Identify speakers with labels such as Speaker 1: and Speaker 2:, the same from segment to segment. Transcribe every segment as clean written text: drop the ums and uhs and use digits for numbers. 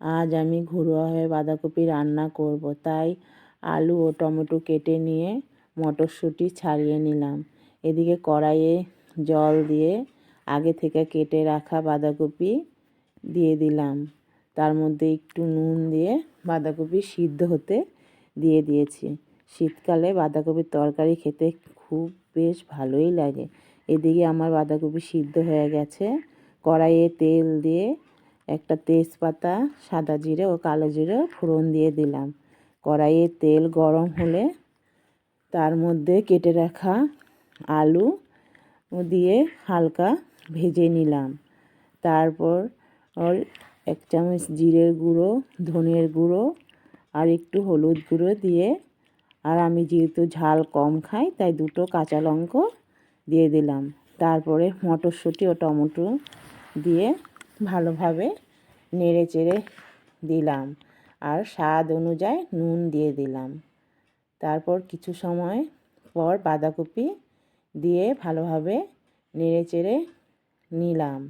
Speaker 1: আজ আমি ঘরোয়াভাবে বাঁধাকপি রান্না করব, তাই আলু ও টমেটো কেটে নিয়ে মটরশুঁটি ছাড়িয়ে নিলাম। এদিকে কড়াইয়ে জল দিয়ে আগে থেকে কেটে রাখা বাঁধাকপি দিয়ে দিলাম। তার মধ্যে একটু নুন দিয়ে বাঁধাকপি সিদ্ধ হতে দিয়ে দিয়েছি। শীতকালে বাঁধাকপির তরকারি খেতে খুব বেশ ভালোই লাগে। এদিকে আমার বাঁধাকপি সিদ্ধ হয়ে গেছে। কড়াইয়ে তেল দিয়ে একটা তেজপাতা, সাদা জিরে ও কালো জিরে ফোড়ন দিয়ে দিলাম। কড়াইয়ে তেল গরম হলে তার মধ্যে কেটে রাখা আলু দিয়ে হালকা ভেজে নিলাম। তারপর 1 চামচ জিরের গুঁড়ো, ধনের গুঁড়ো আর একটু হলুদ গুঁড়ো দিয়ে, আর আমি যেহেতু ঝাল কম খাই তাই 2টো কাঁচা লঙ্কা দিয়ে দিলাম। তারপরে মটরশুঁটি ও টমেটো দিয়ে ভালোভাবে নেড়ে চেড়ে দিলাম আর স্বাদ অনুযায়ী নুন দিয়ে দিলাম। তারপর কিছু সময় পর বাঁধাকপি দিয়ে ভালোভাবে নেড়ে চেড়ে নিলাম।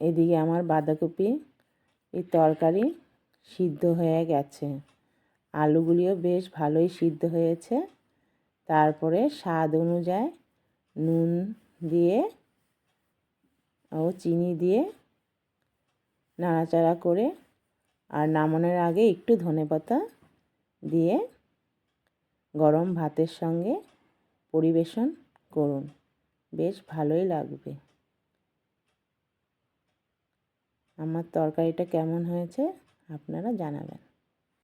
Speaker 1: এদিকে আমার বাঁধাকপি তরকারি সিদ্ধ হয়ে গেছে। আলুগুলিও বেশ ভালোই সিদ্ধ হয়েছে। তারপরে স্বাদ অনুযায়ী নুন দিয়ে ও চিনি দিয়ে নাড়াচাড়া করে আর নামানোর আগে একটু ধনেপাতা দিয়ে গরম ভাতের সঙ্গে পরিবেশন করুন, বেশ ভালোই লাগবে। আমার তরকারিটা কেমন হয়েছে আপনারা জানাবেন।